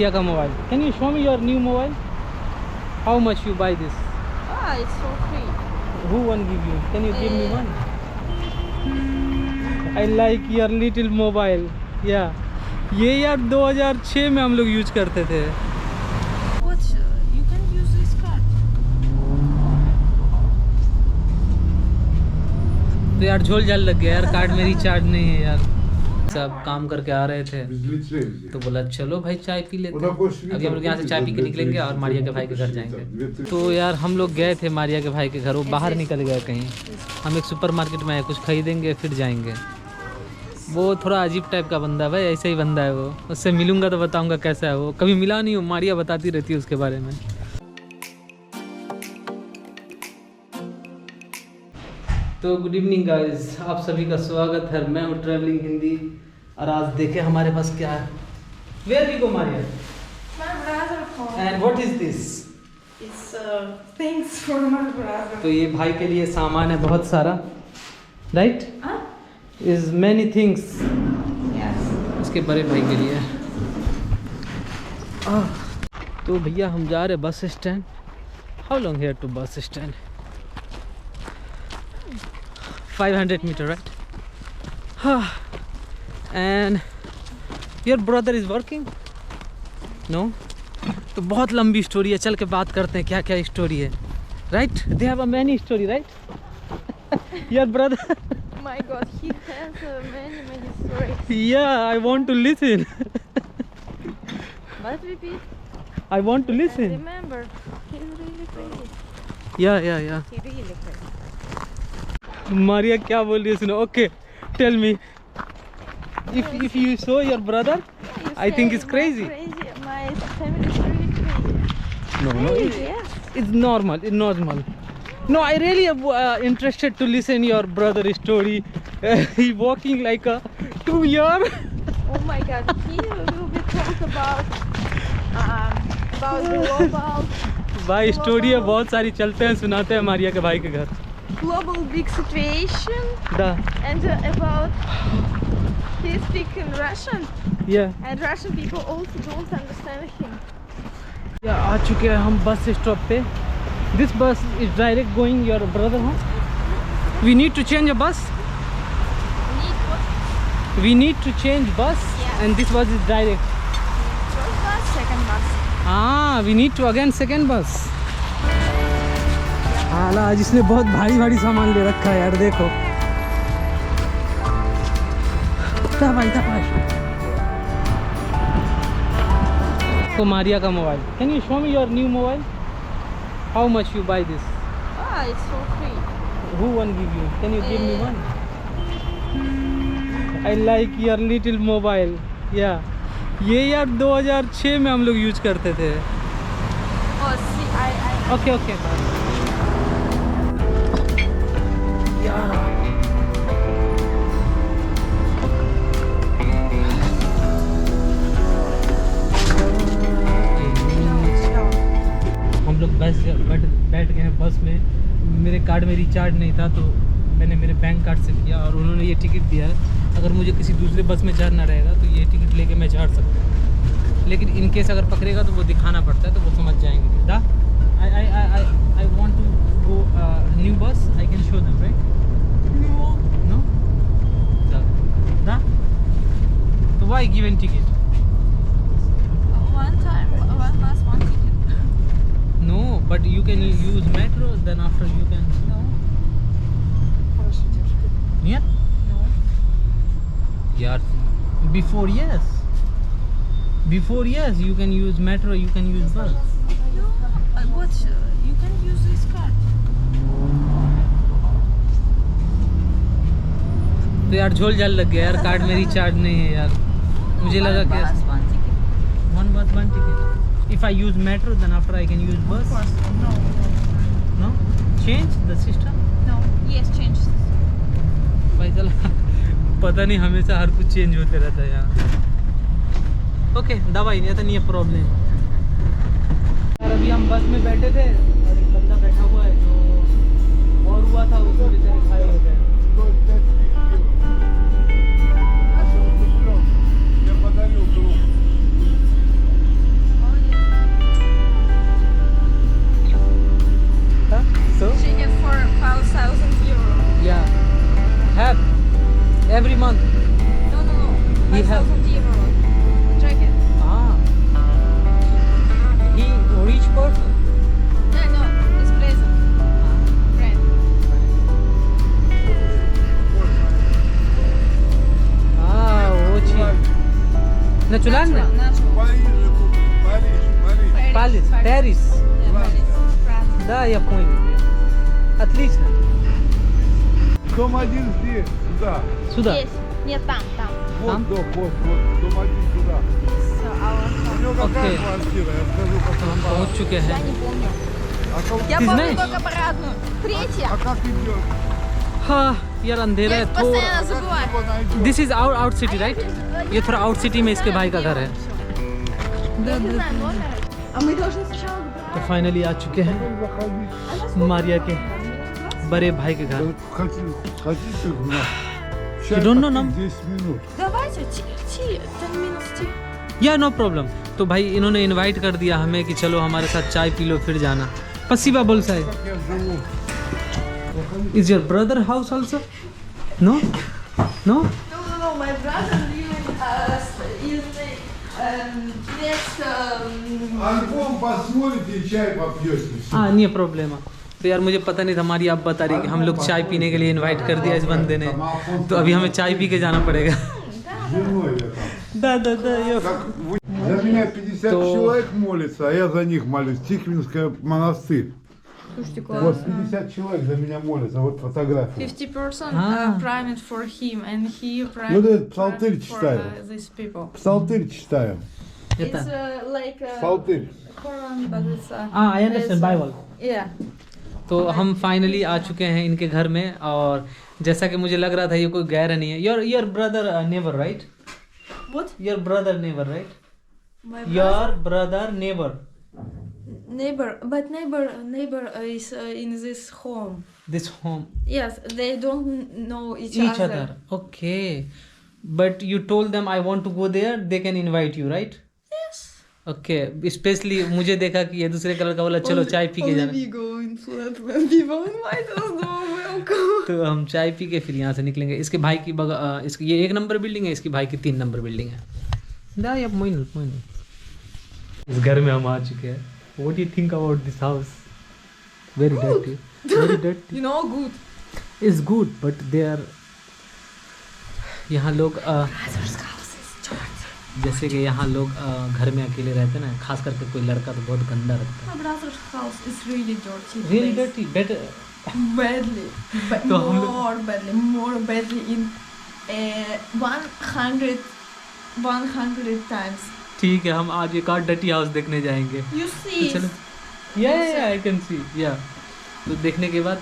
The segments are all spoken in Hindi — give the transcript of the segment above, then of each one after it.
Maria ka mobile. Can you show me your new mobile? How much you buy this? It's for free. Who one give you? Can you give me one? I like your little mobile. Yeah. ये यार 2006 में हम लोग यूज करते थे. What? You can use this card. तो यार झोल झाल लग गया यार, कार्ड में रिचार्ज नहीं है यार. सब काम करके आ रहे थे तो बोला चलो भाई चाय पी लेते हैं. अभी हम लोग यहाँ से चाय पी के निकलेंगे और मारिया के भाई के घर जाएंगे. तो यार हम लोग गए थे मारिया के भाई के घर, वो बाहर निकल गए कहीं. हम एक सुपरमार्केट में आए, कुछ खरीदेंगे फिर जाएंगे. वो थोड़ा अजीब टाइप का बंदा है भाई, ऐसे ही बंदा है वो. उससे मिलूंगा तो बताऊंगा कैसा है वो. कभी मिला नहीं हूँ, मारिया बताती रहती है उसके बारे में. तो गुड इवनिंग गाइस, आप सभी का स्वागत है. मैं हूँ ट्रैवलिंग हिंदी और आज देखें हमारे पास क्या है. Where we go Maria? My brother phone. And what is this? It's things for my brother. तो ये भाई के लिए सामान है बहुत सारा, right? Huh? Is many things. Yes. उसके बड़े भाई के लिए. तो भैया हम जा रहे bus stand. How long here to bus stand? 500 meter, right? And your brother is working? No? तो बहुत लंबी स्टोरी है, चल के बात करते हैं क्या क्या स्टोरी है. Right, they have a many story, right? Your brother. My God, he has many stories. Yeah I want to listen. But repeat. I want to And listen. remember, he's really crazy. Yeah He really crazy. Maria क्या बोल रही है सुनो. Okay tell me, if you saw your brother, You I think say it's crazy. My family is really crazy. No, Crazy, yes. it's normal. It's normal. No, I really interested to listen your brother story. He walking like a 2 year. Oh my God, he will be talk about global भाई स्टोरी है बहुत सारी, चलते हैं सुनाते हैं मारिया के भाई के घर. global big situation Da. and about he speak in Russian Yeah. and Russian people also don't understand him. Yeah, आ चुके हैं हम बस स्टॉप पे. This bus is direct going your brother home. We need to change a bus. Need what? We need to change bus. Yeah. And this bus is direct. First bus, second bus. We need to again second bus. हाला आज इसने बहुत भारी भारी सामान ले रखा है यार, देखो. भाई तो मारिया का mobile. Can you show me your new mobile? How much you buy this? It's for free. Who one give you? Can you give me one? I like your little mobile. Yeah ये यार 2006 में हम लोग यूज करते थे. Oh, see, I. ओके यार हम लोग बस बैठ गए हैं बस में. मेरे कार्ड में रिचार्ज नहीं था तो मैंने मेरे बैंक कार्ड से किया और उन्होंने ये टिकट दिया है. अगर मुझे किसी दूसरे बस में चढ़ना रहेगा तो ये टिकट लेके मैं चढ़ सकता हूँ, लेकिन इन केस अगर पकड़ेगा तो वो दिखाना पड़ता है, तो वो समझ जाएंगे. दा I want to go new bus. I can show them, right? No? Da? So why given ticket? One time, one bus, one ticket. No, but you can use metro, then after you can... No. Yeah? No. Yeah, before yes. Before yes, you can use metro, you can use bus. No. What? You can use this card. तो यार झोल झाल लग गया यार, कार्ड में रिचार्ज नहीं है यार. मुझे लगा One bus, कि one ticket. one bus one ticket. If I use metro, then after I can use Of bus. course. No. No? Change the system. No. Yes, change. भाई चला पता नहीं, हमेशा हर कुछ चेंज होते रहता है यहाँ. ओके दवाई नहीं, नहीं है प्रॉब्लम यार. अभी हम बस में बैठे थे और एक बंदा बैठा हुआ है जो और हुआ था, उसको बेचारे खाए हो गए. Paris. Yeah, Paris. France. Да, я понял. Отлично. Дом один здесь, сюда. Сюда. Здесь. Нет, там. Вот Там? дом, вот, дом один сюда. This our У home. него какая Окей. квартира? Я скажу, как हम она. पहुंच चुके Я हैं. не помню. А кого- Я Ты помню знаешь? только парадную. Третья. А как идет? हाँ यार अंधेरा Я है постоянно थोड़ा. забываю. Его найдет. This is out city right? ये थोड़ा आउट सिटी में इसके भाई का घर है. Я не знаю номера. А мы должны сначала तो फाइनली आ चुके हैं Заходи. मारिया के बड़े भाई के घर. Хотите, You don't know нам? 10 минут. Давайте, 10 минут 10. या नो प्रॉब्लम. तो भाई इन्होंने इनवाइट कर दिया हमें कि चलो हमारे साथ चाय पी लो फिर जाना. पसीबा बोल सा Как я живу. Is your brother house also? No no No, my brother living in next. Альбом посмотрите, чай попьете. हाँ नहीं प्रॉब्लम. तो यार मुझे पता नहीं था हमारी आप बता रही कि हम लोग चाय पीने के लिए इनवाइट कर दिया इस बंदे ने. तो अभी हमें चाय पी के जाना पड़ेगा. С женой я там. да я. Как за меня 50 То- человек молится, а я за них молюсь. Тихвинский монастырь. Слушайте, Вот 50 человек за меня молятся. Вот фотография. 50% Ah. private for him and he private Ну да, псалтырь for читаю. these people. Псалтырь читаю. It's Это. like Псалтырь. Quran, but it's हाँ आई अंडरस्टैंड बाइबल. yeah. तो हम फाइनली आ चुके हैं इनके घर में और जैसा कि मुझे लग रहा था ये कोई गैर नहीं है. Your brother never write? What? Your brother never write? My your brother never neighbor, but neighbor is in this home. This home Yes, they don't know each each other. Okay, but you told them I want to go there. They can invite you, right? Yes. Okay. Especially मुझे देखा कि ये दूसरे कलर का बोला चलो चाय पी के जाना. we go in flat when people invite us. No, welcome. तो हम चाय पी के फिर यहाँ से निकलेंगे. इसके भाई की इसकी ये 1 नंबर बिल्डिंग है, इसकी भाई की 3 नंबर बिल्डिंग है. दा या मोइन. इस घर में हम आ चुके हैं. What do you think about this house? Very dirty. Very dirty. You know, good. It's good, but they are यहाँ लोग Brother's house is dirty. जैसे कि यहाँ लोग घर में अकेले रहते हैं ना, खास करके कोई लड़का तो बहुत गंदा रखता My brother's house is really dirty. है. Really place. dirty. Better. Badly. But तो हम लोग- more badly in 100 times. ठीक है हम आज एक और डटी हाउस देखने जाएंगे. You see. तो चलो. या आई कैन सी या. तो देखने के बाद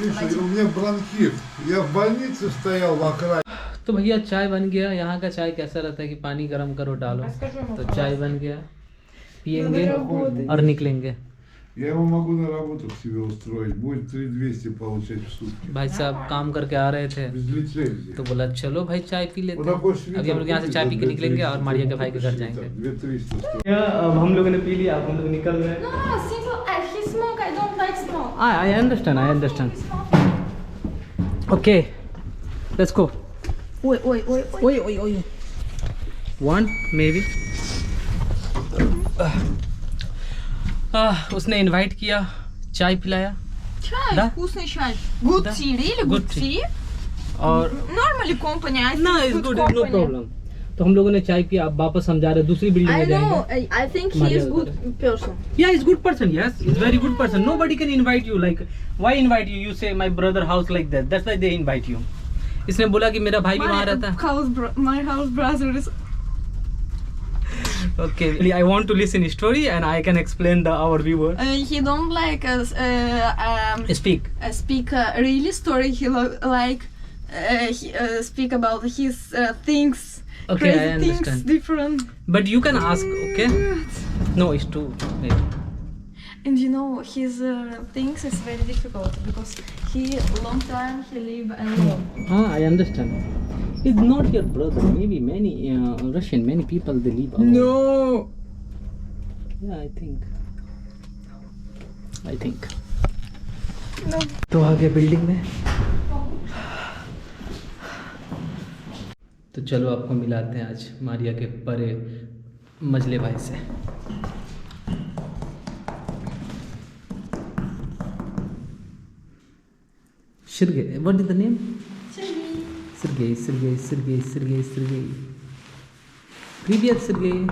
Видишь, у меня бронхит. Я в больнице стоял в окраине. तो भैया चाय बन गया. यहाँ का चाय कैसा रहता है कि पानी गर्म करो डालो. तो चाय बन गया, पियेंगे और निकलेंगे. Я его могу на работу к себе устроить. Будет 3200 получать в сутки. भाई साहब काम करके आ रहे थे Без лицензии. तो बोला चलो भाई चाय पी लेते Вот हैं. такой свитер अभी हम लोग यहाँ से купить चाय за पी के निकलेंगे और 2300 मारिया के भाई के घर свитер. जाएंगे. 2300 стоит. अब हम लोगों ने पी लिया, अब हम लोग निकल रहे हैं. No, simple. He smoke. I don't like smoke. I understand. Okay let's go. ओए वन मे बी. उसने इनवाइट किया, चाय पिलाया Чай, Да? вкусный чай. Good Да. tea, really Good good tea. tea. और Normally company, I think ना is good good no company. Problem. तो हम लोगों ने चाय पिया, अब वापस हम जा रहे हैं दूसरी बिल्डिंग I में know. जाएंगे. I think he Maria is good Gordon. person. Yeah, he's good person. Yes, he's very good person. Nobody can invite you. Like, why invite you? You say my brother house like that. That's why they invite you. इसने बोला कि मेरा भाई भी वहाँ रहता है. My house brother is. Okay, I want to listen story and I can explain our viewer. He don't like us. Speak. Speak really story. He like speak about his things. Okay, crazy I understand. things, different. But you can ask. Okay. No, it's too. Maybe. And you know his things is very difficult because he long time he live alone. I understand. It's not your brother. Maybe many Russian, many people they live alone. No. Yeah, I think. No. तो आ गए बिल्डिंग में. तो चलो आपको मिलाते हैं आज मारिया के बड़े मजले भाई से. Sergey, what is the name? Sergey. Привет, Sergey.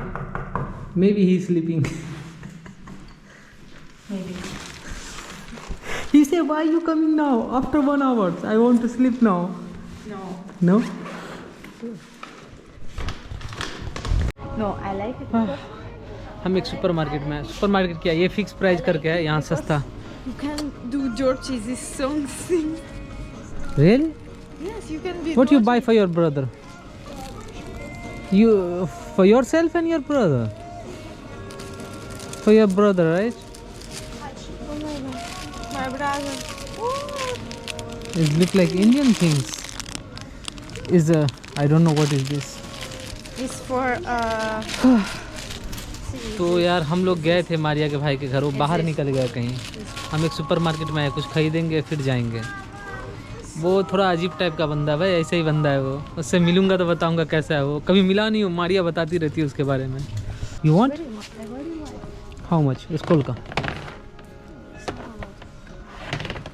Maybe he is sleeping. Hey, why are you coming now? After 1 hour, I want to sleep now. No. No? No, I like it because हम एक सुपरमार्केट में हैं। सुपरमार्केट क्या है? ये फिक्स प्राइस करके है, यहाँ सस्ता। you can do George this song thing. Really? Yes, you can be. What you buy for your brother? You for yourself and your brother? For your brother, right? Oh my God. My brother. It look like Indian things. Is I don't know what is this. It's for तो यार हम लोग गए थे मारिया के भाई के घर, वो बाहर निकल गया कहीं। हम एक सुपरमार्केट में आए, कुछ खरीदेंगे फिर जाएंगे। वो थोड़ा अजीब टाइप का बंदा है भाई, ऐसे ही बंदा है वो। उससे मिलूंगा तो बताऊंगा कैसा है वो। कभी मिला नहीं हूँ, मारिया बताती रहती है उसके बारे में। You want? How much? School का?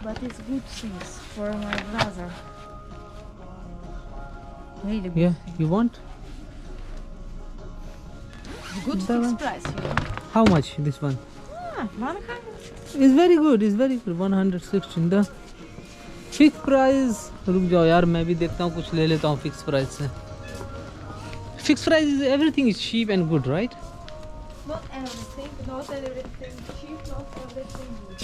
But it's good things for my brother. Really good. Yeah, you want? Good fixed price. You know. How much this one? 100. It's very good, it's very good. 116 the fixed price. रुक जाओ यार, मैं भी देखता हूँ कुछ ले लेता हूँ फिक्स प्राइस से। Fix price is everything is cheap and good, right? Not everything cheap, not everything good.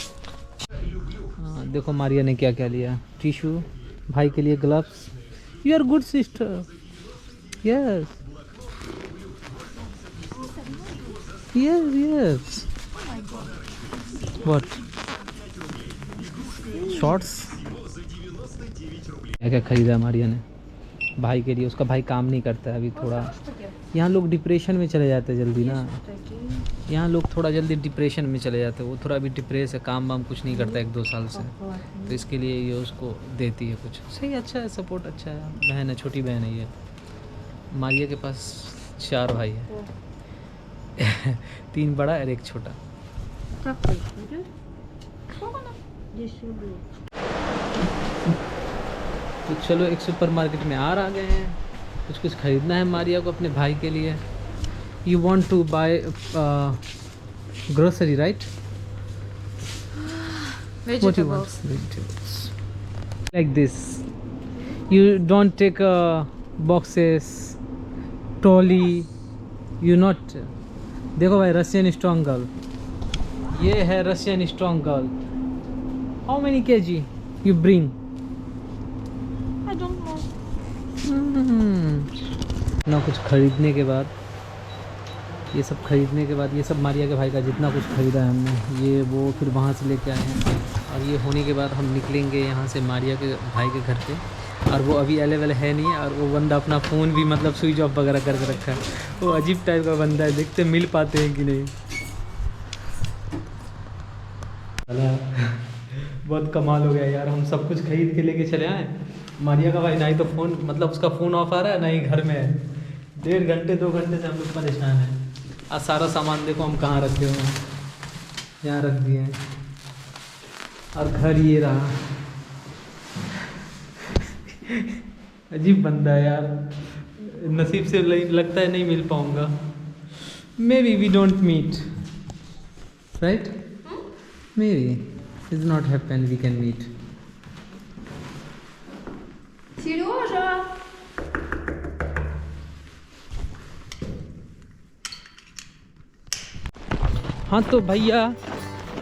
हाँ, देखो मारिया ने क्या क्या लिया। टिश्यू, भाई के लिए gloves. You are good sister. Yes yes yes. What? Shorts. क्या क्या खरीदा मारिया ने भाई के लिए? उसका भाई काम नहीं करता है अभी थोड़ा। यहाँ लोग डिप्रेशन में चले जाते हैं जल्दी ना। यहाँ लोग थोड़ा जल्दी डिप्रेशन में चले जाते हैं। वो थोड़ा अभी डिप्रेस है, काम वाम कुछ नहीं करता 1-2 साल से, तो इसके लिए ये उसको देती है कुछ। सही, अच्छा है, सपोर्ट अच्छा है। बहन है, छोटी बहन है ये। मारिया के पास 4 भाई है। 3 बड़ा और 1 छोटा। तो चलो एक सुपरमार्केट में आ गए हैं। कुछ खरीदना है मारिया को अपने भाई के लिए। You want to buy grocery, right? Vegetables. What you want? Vegetables. Like this. You don't take boxes, trolley. You not. देखो भाई, रशियन स्ट्रॉन्ग गर्ल। ये है Russian strong girl. How many kg you bring? I don't know. ना कुछ खरीदने के बाद, ये सब खरीदने के बाद, ये सब मारिया के भाई का जितना कुछ खरीदा है हमने, ये वो फिर वहाँ से लेके आए हैं। और ये होने के बाद हम निकलेंगे यहाँ से मारिया के भाई के घर पे। और वो अभी अवेलेबल है नहीं, और वो बंदा अपना फ़ोन भी मतलब स्विच ऑफ वगैरह करके रखा है। वो अजीब टाइप का बंदा है, देखते मिल पाते हैं कि नहीं। बहुत कमाल हो गया यार, हम सब कुछ खरीद के लेके चले आए। मारिया का भाई ना ही तो फ़ोन, मतलब उसका फ़ोन ऑफ आ रहा है, ना ही घर में है। 1.5 घंटे 2 घंटे से हम लोग परेशान हैं। आज सारा सामान देखो हम कहाँ रखे हुए हैं, यहाँ रख दिए हैं। और घर ये रहा। अजीब बंदा है यार, नसीब से लगता है नहीं मिल पाऊँगा। Maybe we don't meet, right? Maybe is not happen we can meet. Сережа! हाँ तो भैया,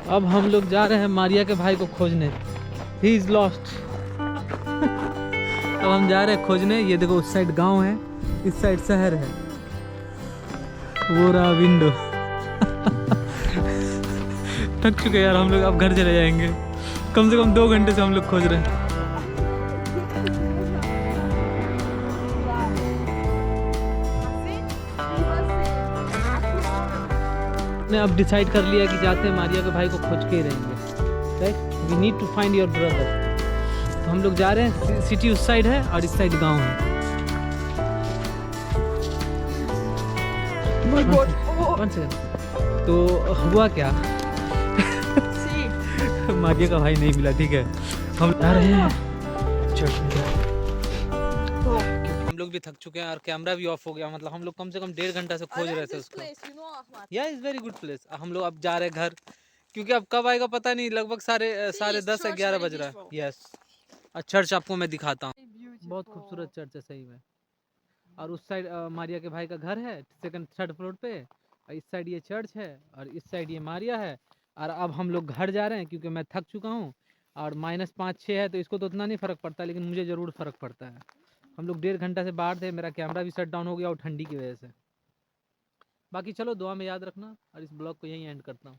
अब हम लोग जा रहे हैं मारिया के भाई को खोजने। He is lost. अब हम जा रहे हैं खोजने। ये देखो, उस साइड गांव है, इस साइड शहर है। वो रहा विंडो। थक चुके यार हम लोग, अब घर चले जाएंगे। कम से कम 2 घंटे से हम लोग खोज रहे हैं। ने अब डिसाइड कर लिया कि जाते हैं मारिया के भाई को खोज के ही रहेंगे, right? We need to find your brother. तो हम लोग जा रहे हैं। सिटी उस साइड है और इस साइड गांव है। One second। तो हुआ क्या? मारिया का भाई नहीं मिला, ठीक है। हम जा रहे हैं। हम लोग भी थक चुके हैं और कैमरा भी ऑफ हो गया। मतलब हम लोग कम से कम 1.5 घंटा से खोज रहे थे उसको। या इज़ वेरी गुड प्लेस। हम लोग अब जा रहे हैं घर। क्योंकि अब कब आएगा पता नहीं, लगभग साढ़े 10 या 11 बज रहा है। यस, चर्च आपको मैं दिखाता हूँ, बहुत खूबसूरत चर्च है सही में। और उस साइड मारिया के भाई का घर है, सेकंड थर्ड फ्लोर पे, और इस साइड ये चर्च है, और इस साइड ये मारिया है। और अब हम लोग घर जा रहे हैं क्योंकि मैं थक चुका हूँ, और -5-6 है तो इसको तो उतना नहीं फ़र्क पड़ता, लेकिन मुझे ज़रूर फ़र्क पड़ता है। हम लोग 1.5 घंटा से बाहर थे, मेरा कैमरा भी शट डाउन हो गया और ठंडी की वजह से। बाकी चलो दुआ में याद रखना, और इस ब्लॉग को यहीं एंड करता हूँ।